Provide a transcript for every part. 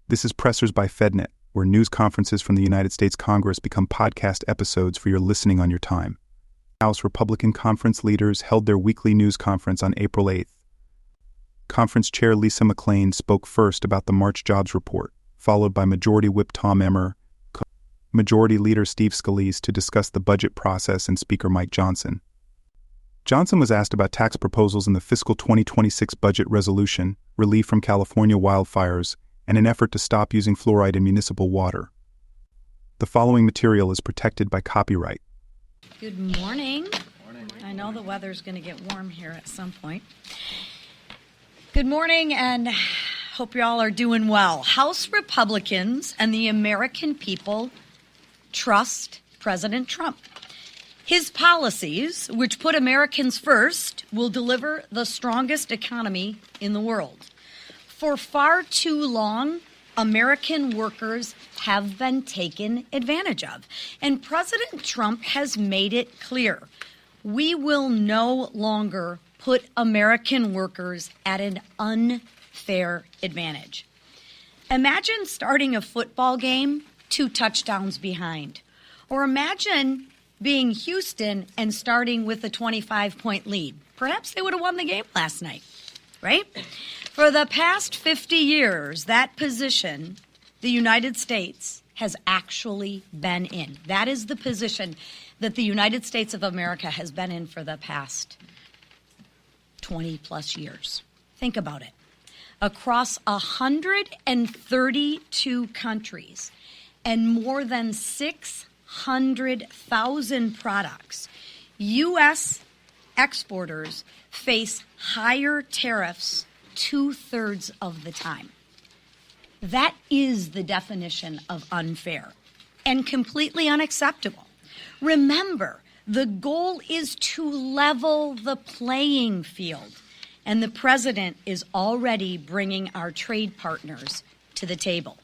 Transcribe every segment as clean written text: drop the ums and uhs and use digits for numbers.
This is Pressers by FedNet, where news conferences from the United States Congress become podcast episodes for your listening on your time. House Republican conference leaders held their weekly news conference on April 8th. Conference Chair Lisa McClain spoke first about the March jobs report, followed by Majority Whip Tom Emmer, Majority Leader Steve Scalise to discuss the budget process, and Speaker Mike Johnson. Johnson was asked about tax proposals in the fiscal 2026 budget resolution, relief from California wildfires, and an effort to stop using fluoride in municipal water. The following material is protected by copyright. Good morning. I know the weather's going to get warm here at some point. Good morning, and hope you all are doing well. House Republicans and the American people trust President Trump. His policies, which put Americans first, will deliver the strongest economy in the world. For far too long, American workers have been taken advantage of. And President Trump has made it clear, we will no longer put American workers at an unfair advantage. Imagine starting a football game 2 touchdowns behind. Or imagine being Houston and starting with a 25-point lead. Perhaps they would have won the game last night, right? For the past 50 years, that position the United States has actually been in. That is the position that the United States of America has been in for the past 20-plus years. Think about it. Across 132 countries and more than 600,000 products, U.S. exporters face higher tariffs 2/3 of the time. That is the definition of unfair and completely unacceptable. Remember, the goal is to level the playing field, and the president is already bringing our trade partners to the table.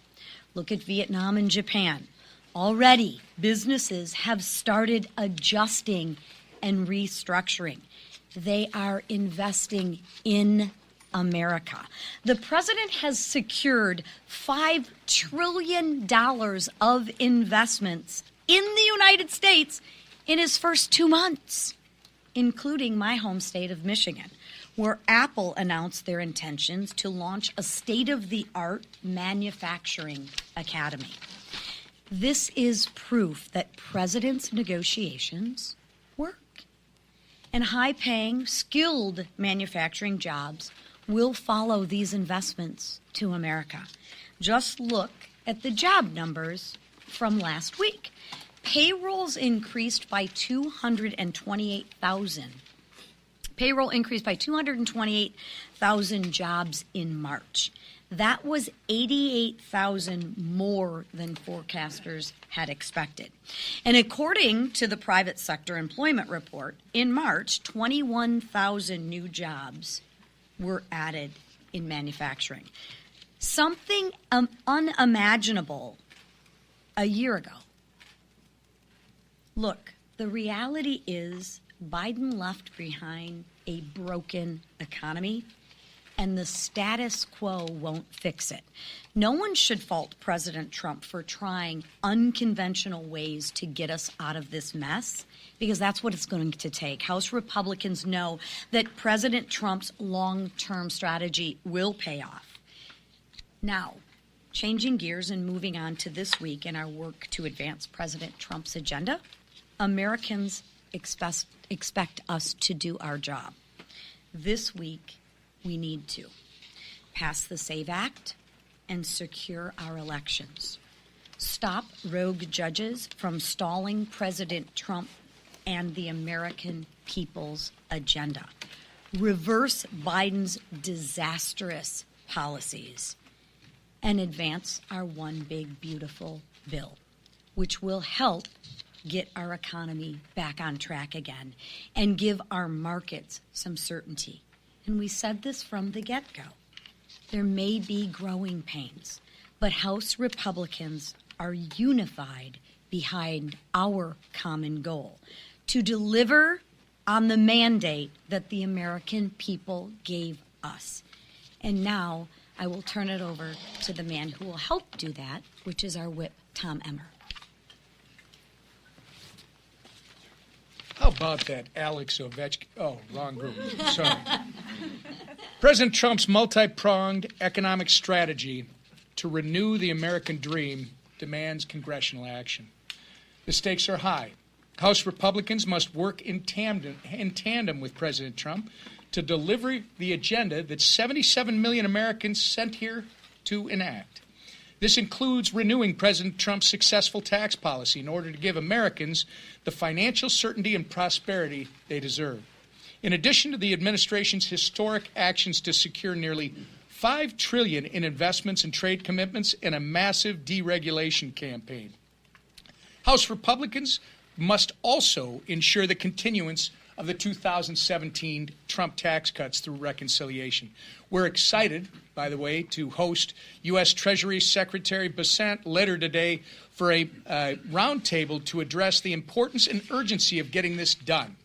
Look at Vietnam and Japan. Already, businesses have started adjusting and restructuring. They are investing in America. The president has secured $5 trillion of investments in the United States in his first 2 months, including my home state of Michigan, where Apple announced their intentions to launch a state-of-the-art manufacturing academy. This is proof that president's negotiations work. And high-paying, skilled manufacturing jobs will follow these investments to America. Just look at the job numbers from last week. Payrolls increased by 228,000. Payroll increased by 228,000 jobs in March. That was 88,000 more than forecasters had expected. And according to the private sector employment report, in March, 21,000 new jobs were added in manufacturing. Something unimaginable a year ago. Look, the reality is Biden left behind a broken economy, and the status quo won't fix it. No one should fault President Trump for trying unconventional ways to get us out of this mess, because that's what it's going to take. House Republicans know that President Trump's long-term strategy will pay off. Now, changing gears and moving on to this week in our work to advance President Trump's agenda, Americans expect us to do our job. This week, we need to pass the SAVE Act and secure our elections. Stop rogue judges from stalling President Trump and the American people's agenda. Reverse Biden's disastrous policies and advance our One Big Beautiful Bill, which will help get our economy back on track again and give our markets some certainty. And we said this from the get-go. There may be growing pains, but House Republicans are unified behind our common goal to deliver on the mandate that the American people gave us. And now I will turn it over to the man who will help do that, which is our whip, Tom Emmer. How about that, Alex Ovechkin? Oh, wrong group. Sorry. President Trump's multi-pronged economic strategy to renew the American dream demands congressional action. The stakes are high. House Republicans must work in tandem with President Trump to deliver the agenda that 77 million Americans sent here to enact. This includes renewing President Trump's successful tax policy in order to give Americans the financial certainty and prosperity they deserve. In addition to the administration's historic actions to secure nearly $5 trillion in investments and trade commitments and a massive deregulation campaign. House Republicans must also ensure the continuance of the 2017 Trump tax cuts through reconciliation. We're excited, by the way, to host U.S. Treasury Secretary Bessent later today for a roundtable to address the importance and urgency of getting this done.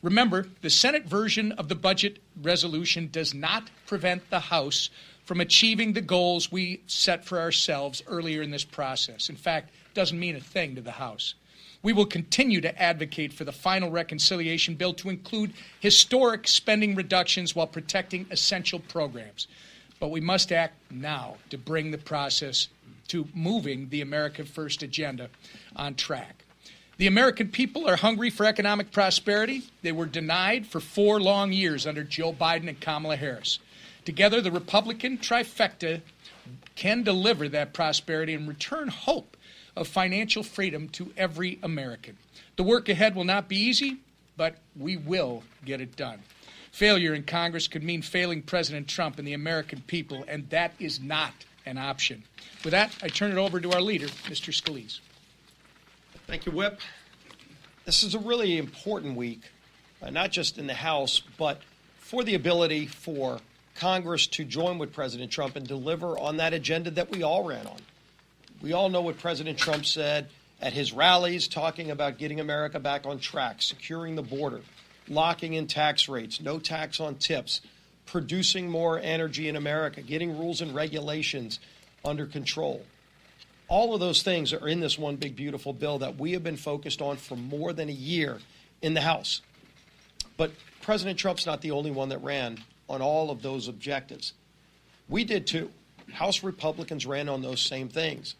Remember, the Senate version of the budget resolution does not prevent the House from achieving the goals we set for ourselves earlier in this process. In fact, it doesn't mean a thing to the House. We will continue to advocate for the final reconciliation bill to include historic spending reductions while protecting essential programs. But we must act now to bring the process to moving the America First agenda on track. The American people are hungry for economic prosperity. They were denied for 4 long years under Joe Biden and Kamala Harris. Together, the Republican trifecta can deliver that prosperity and return hope of financial freedom to every American. The work ahead will not be easy, but we will get it done. Failure in Congress could mean failing President Trump and the American people, and that is not an option. With that, I turn it over to our leader, Mr. Scalise. Thank you, Whip. This is a really important week, not just in the House, but for the ability for Congress to join with President Trump and deliver on that agenda that we all ran on. We all know what President Trump said at his rallies, talking about getting America back on track, securing the border, locking in tax rates, no tax on tips, producing more energy in America, getting rules and regulations under control. All of those things are in this one big, beautiful bill that we have been focused on for more than a year in the House. But President Trump's not the only one that ran on all of those objectives. We did too. House Republicans ran on those same things.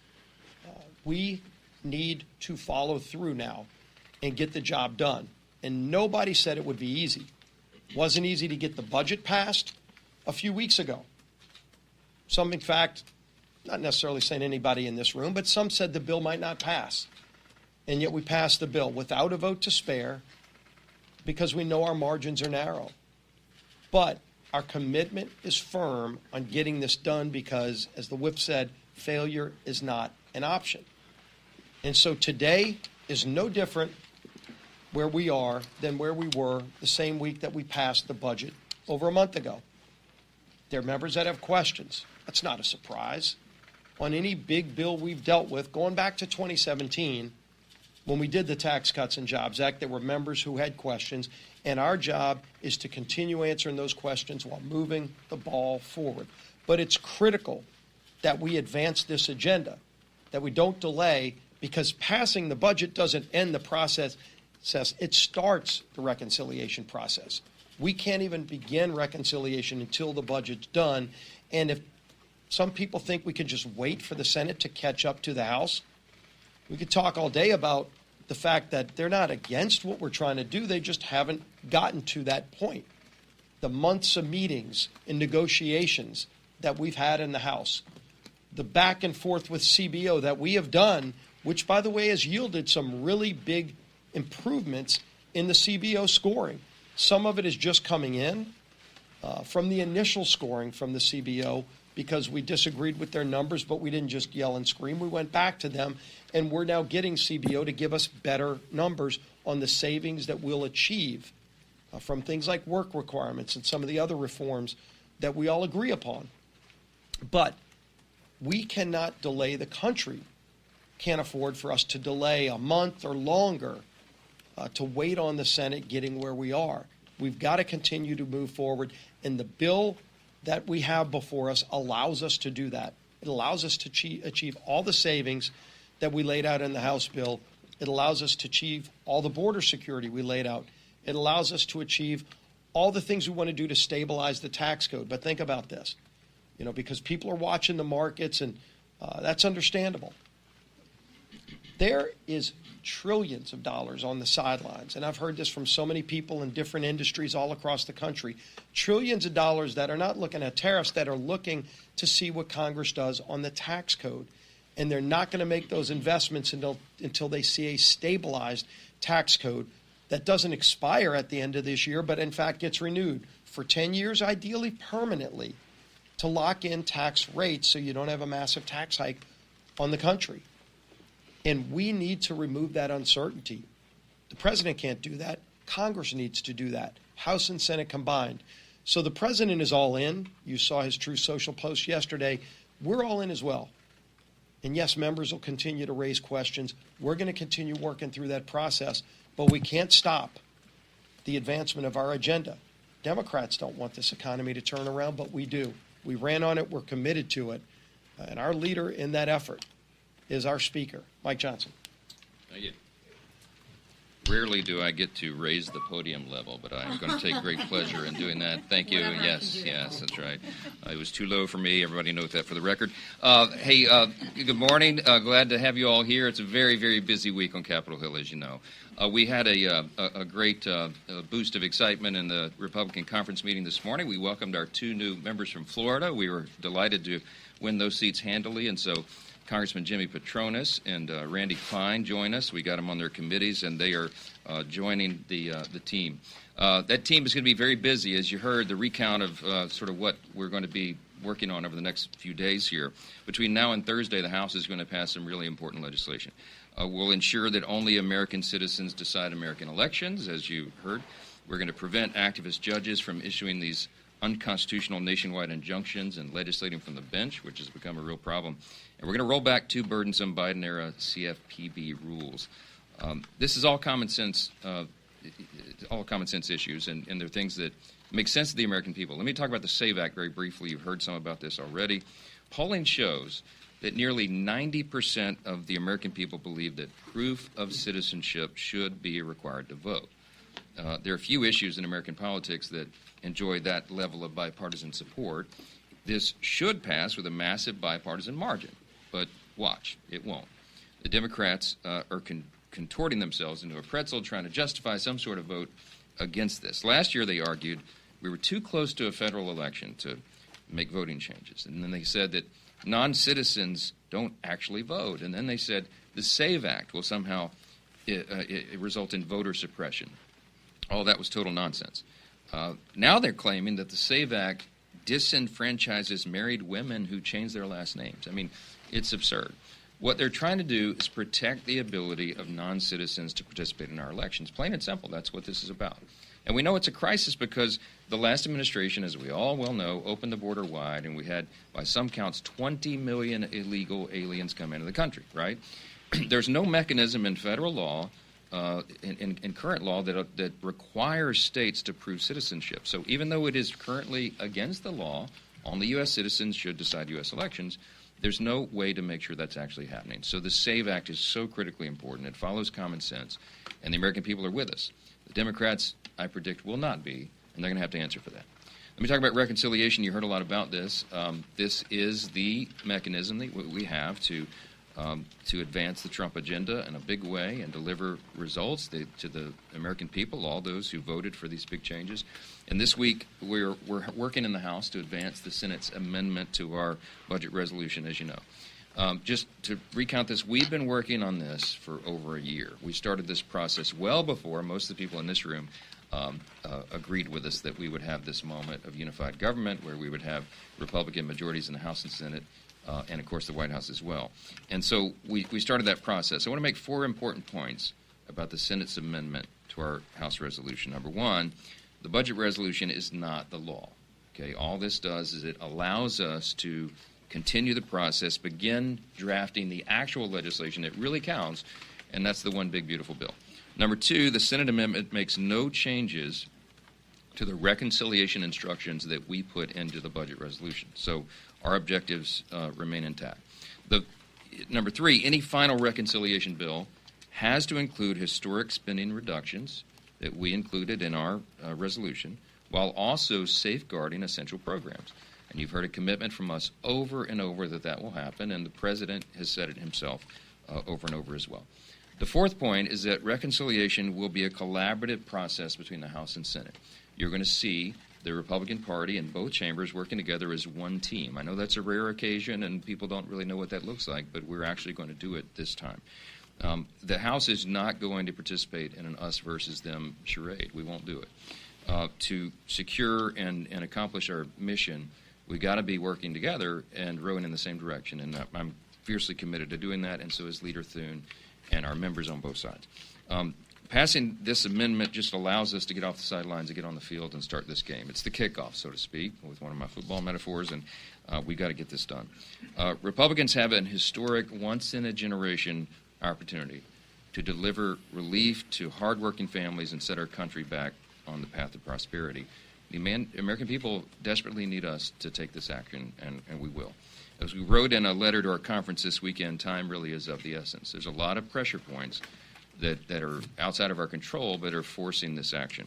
We need to follow through now and get the job done. And nobody said it would be easy. It wasn't easy to get the budget passed a few weeks ago. Some, in fact, not necessarily saying anybody in this room, but some said the bill might not pass. And yet we passed the bill without a vote to spare because we know our margins are narrow. But our commitment is firm on getting this done because, as the whip said, failure is not an option. And so today is no different where we are than where we were the same week that we passed the budget over a month ago. There are members that have questions. That's not a surprise. On any big bill we've dealt with, going back to 2017, when we did the Tax Cuts and Jobs Act, there were members who had questions, and our job is to continue answering those questions while moving the ball forward. But it's critical that we advance this agenda, that we don't delay, because passing the budget doesn't end the process. It starts the reconciliation process. We can't even begin reconciliation until the budget's done. And if some people think we can just wait for the Senate to catch up to the House, we could talk all day about the fact that they're not against what we're trying to do. They just haven't gotten to that point. The months of meetings and negotiations that we've had in the House, the back and forth with CBO that we have done, which, by the way, has yielded some really big improvements in the CBO scoring. Some of it is just coming in from the initial scoring from the CBO because we disagreed with their numbers, but we didn't just yell and scream. We went back to them, and we're now getting CBO to give us better numbers on the savings that we'll achieve from things like work requirements and some of the other reforms that we all agree upon. But we cannot delay. The country can't afford for us to delay a month or longer to wait on the Senate getting where we are. We've got to continue to move forward. And the bill that we have before us allows us to do that. It allows us to achieve all the savings that we laid out in the House bill. It allows us to achieve all the border security we laid out. It allows us to achieve all the things we want to do to stabilize the tax code. But think about this, because people are watching the markets, and that's understandable. There is trillions of dollars on the sidelines, and I've heard this from so many people in different industries all across the country, trillions of dollars that are not looking at tariffs, that are looking to see what Congress does on the tax code. And they're not going to make those investments until they see a stabilized tax code that doesn't expire at the end of this year, but in fact gets renewed for 10 years, ideally permanently, to lock in tax rates so you don't have a massive tax hike on the country. And we need to remove that uncertainty. The president can't do that. Congress needs to do that, House and Senate combined. So the president is all in. You saw his Truth Social post yesterday. We're all in as well. And yes, members will continue to raise questions. We're going to continue working through that process, but we can't stop the advancement of our agenda. Democrats don't want this economy to turn around, but we do. We ran on it. We're committed to it. And our leader in that effort is our Speaker, Mike Johnson. Thank you. Rarely do I get to raise the podium level, but I'm going to take great pleasure in doing that. Thank you. Yes, that's right. It was too low for me. Everybody knows that for the record. Hey, good morning. Glad to have you all here. It's a very, very busy week on Capitol Hill, as you know. We had a great boost of excitement in the Republican conference meeting this morning. We welcomed our 2 new members from Florida. We were delighted to win those seats handily, and so Congressman Jimmy Patronis and Randy Klein join us. We got them on their committees, and they are joining the team. That team is going to be very busy. As you heard, the recount of sort of what we're going to be working on over the next few days here. Between now and Thursday, the House is going to pass some really important legislation. We'll ensure that only American citizens decide American elections, as you heard. We're going to prevent activist judges from issuing these unconstitutional nationwide injunctions and legislating from the bench, which has become a real problem. And we're going to roll back 2 burdensome Biden-era CFPB rules. This is all common sense issues, and they're things that make sense to the American people. Let me talk about the SAVE Act very briefly. You've heard some about this already. Polling shows that nearly 90% of the American people believe that proof of citizenship should be required to vote. There are few issues in American politics that enjoy that level of bipartisan support. This should pass with a massive bipartisan margin, but watch, it won't. The Democrats are contorting themselves into a pretzel trying to justify some sort of vote against this. Last year they argued we were too close to a federal election to make voting changes. And then they said that non-citizens don't actually vote. And then they said the SAVE Act will somehow result in voter suppression. All that was total nonsense. Now they're claiming that the SAVE Act disenfranchises married women who change their last names. I mean, it's absurd. What they're trying to do is protect the ability of non-citizens to participate in our elections. Plain and simple, that's what this is about. And we know it's a crisis because the last administration, as we all well know, opened the border wide, and we had, by some counts, 20 million illegal aliens come into the country, right? There's no mechanism in federal law, in current law, that requires states to prove citizenship. So even though it is currently against the law, only U.S. citizens should decide U.S. elections, there's no way to make sure that's actually happening. So the SAVE Act is so critically important. It follows common sense, and the American people are with us. The Democrats, I predict, will not be, and they're going to have to answer for that. Let me talk about reconciliation. You heard a lot about this. This is the mechanism that we have to advance the Trump agenda in a big way and deliver results to the American people, all those who voted for these big changes. And this week, we're working in the House to advance the Senate's amendment to our budget resolution, as you know. Just to recount this, we've been working on this for over a year. We started this process well before most of the people in this room agreed with us that we would have this moment of unified government where we would have Republican majorities in the House and Senate, and, of course, the White House as well. And so we started that process. I want to make 4 important points about the Senate's amendment to our House resolution. Number 1, the budget resolution is not the law. Okay, all this does is it allows us to continue the process, begin drafting the actual legislation that really counts, and that's the one big, beautiful bill. Number 2, the Senate amendment makes no changes to the reconciliation instructions that we put into the budget resolution. So our objectives remain intact. Number 3, any final reconciliation bill has to include historic spending reductions that we included in our resolution, while also safeguarding essential programs. And you've heard a commitment from us over and over that will happen, and the President has said it himself over and over as well. The 4th point is that reconciliation will be a collaborative process between the House and Senate. You're going to see the Republican Party and both chambers working together as one team. I know that's a rare occasion, and people don't really know what that looks like, but we're actually going to do it this time. The House is not going to participate in an us versus them charade. We won't do it. To secure and accomplish our mission, we got to be working together and rowing in the same direction, and I'm fiercely committed to doing that, and so is Leader Thune and our members on both sides. Passing this amendment just allows us to get off the sidelines and get on the field and start this game. It's the kickoff, so to speak, with one of my football metaphors, and we've got to get this done. Republicans have an historic, once-in-a-generation opportunity to deliver relief to hardworking families and set our country back on the path of prosperity. The American people desperately need us to take this action, and we will. As we wrote in a letter to our conference this weekend, time really is of the essence. There's a lot of pressure points that are outside of our control but are forcing this action.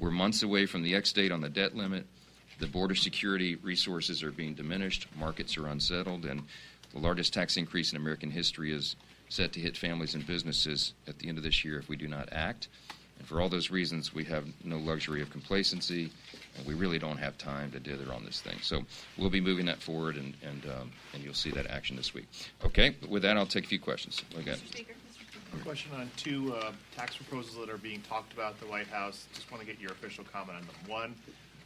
We're months away from the X-date on the debt limit. The border security resources are being diminished. Markets are unsettled, and the largest tax increase in American history is set to hit families and businesses at the end of this year if we do not act. And for all those reasons, we have no luxury of complacency, and we really don't have time to dither on this thing. So we'll be moving that forward, and you'll see that action this week. Okay, with that, I'll take a few questions. Mr. Speaker. A question on 2 tax proposals that are being talked about at the White House. Just want to get your official comment on them. One,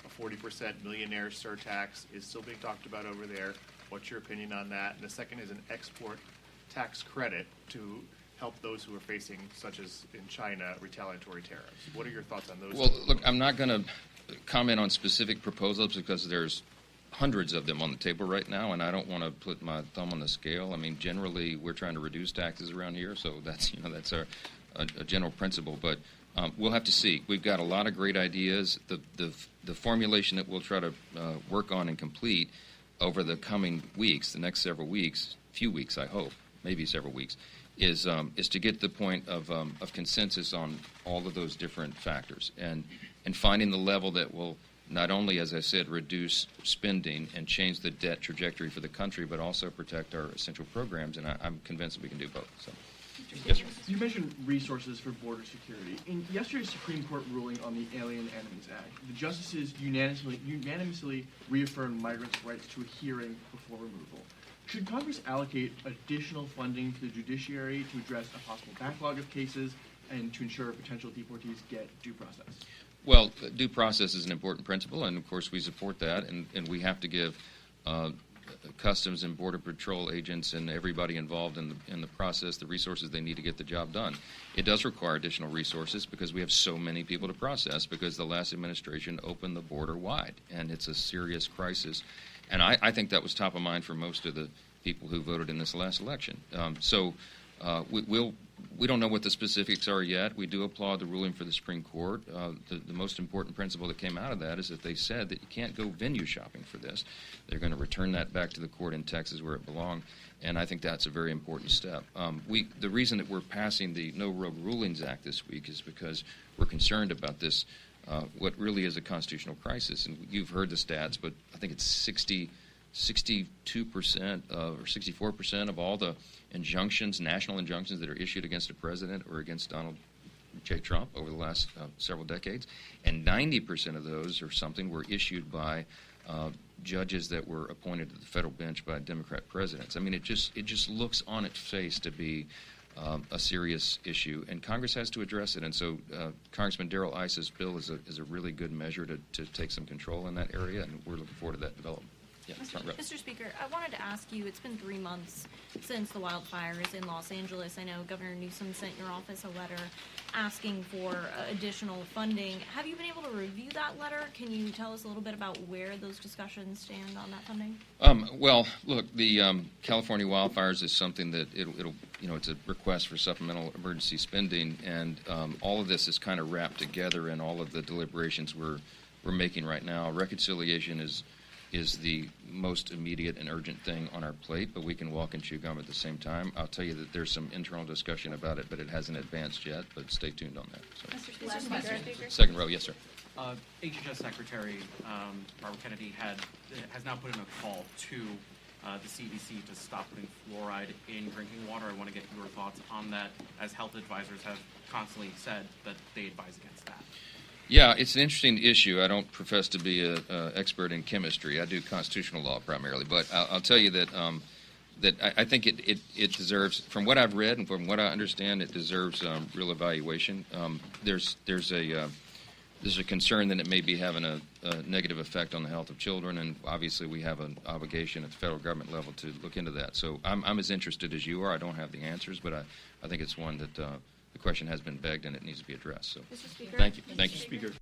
a 40% millionaire surtax is still being talked about over there. What's your opinion on that? And the second is an export tax credit to help those who are facing, such as in China, retaliatory tariffs. What are your thoughts on those? Well, look, I'm not going to comment on specific proposals because there's hundreds of them on the table right now, and I don't want to put my thumb on the scale. I mean, generally, we're trying to reduce taxes around here, so that's a general principle. But we'll have to see. We've got a lot of great ideas. The formulation that we'll try to work on and complete over the coming weeks, the next several weeks, few weeks, I hope, maybe several weeks, is to get to the point of consensus on all of those different factors and finding the level that will not only, as I said, reduce spending and change the debt trajectory for the country, but also protect our essential programs, and I'm convinced that we can do both. So, yes, sir. You mentioned resources for border security. In yesterday's Supreme Court ruling on the Alien Enemies Act, the justices unanimously reaffirmed migrants' rights to a hearing before removal. Should Congress allocate additional funding to the judiciary to address a possible backlog of cases and to ensure potential deportees get due process? Well, due process is an important principle, and of course we support that, and we have to give Customs and Border Patrol agents and everybody involved in the process the resources they need to get the job done. It does require additional resources because we have so many people to process because the last administration opened the border wide, and it's a serious crisis. And I think that was top of mind for most of the people who voted in this last election. We don't know what the specifics are yet. We do applaud the ruling for the Supreme Court. The most important principle that came out of that is that they said that you can't go venue shopping for this. They're going to return that back to the court in Texas where it belonged, and I think that's a very important step. The reason that we're passing the No Rogue Rulings Act this week is because we're concerned about this, what really is a constitutional crisis. And you've heard the stats, but I think it's 62% or 64% of all the injunctions, national injunctions that are issued against a president or against Donald J. Trump over the last several decades, and 90% of those or something were issued by judges that were appointed to the federal bench by Democrat presidents. I mean, it just looks on its face to be a serious issue, and Congress has to address it. And so Congressman Darrell Iss's bill is a really good measure to take some control in that area, and we're looking forward to that development. Yeah, Mr. Speaker, I wanted to ask you, it's been 3 months since the wildfires in Los Angeles. I know Governor Newsom sent your office a letter asking for additional funding. Have you been able to review that letter? Can you tell us a little bit about where those discussions stand on that funding? Well, look, the California wildfires is something that it's a request for supplemental emergency spending, and all of this is kind of wrapped together in all of the deliberations we're we're making right now. Reconciliation is the most immediate and urgent thing on our plate, but we can walk and chew gum at the same time. I'll tell you that there's some internal discussion about it, but it hasn't advanced yet, but stay tuned on that. So. Mr. Speaker. Second row, yes, sir. HHS Secretary Barbara Kennedy has now put in a call to the CDC to stop putting fluoride in drinking water. I want to get your thoughts on that, as health advisors have constantly said that they advise against that. Yeah, it's an interesting issue. I don't profess to be an expert in chemistry. I do constitutional law primarily, but I'll tell you that I think it deserves, from what I've read and from what I understand, it deserves real evaluation. There's a concern that it may be having a negative effect on the health of children, and obviously we have an obligation at the federal government level to look into that. So I'm as interested as you are. I don't have the answers, but I think it's one that the question has been begged and it needs to be addressed. So, thank you. Thank you, Speaker.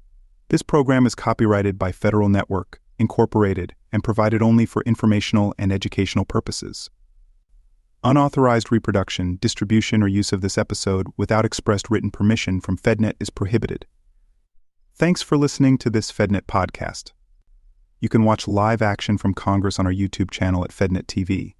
This program is copyrighted by Federal Network, Incorporated, and provided only for informational and educational purposes. Unauthorized reproduction, distribution, or use of this episode without expressed written permission from FedNet is prohibited. Thanks for listening to this FedNet podcast. You can watch live action from Congress on our YouTube channel at FedNet TV.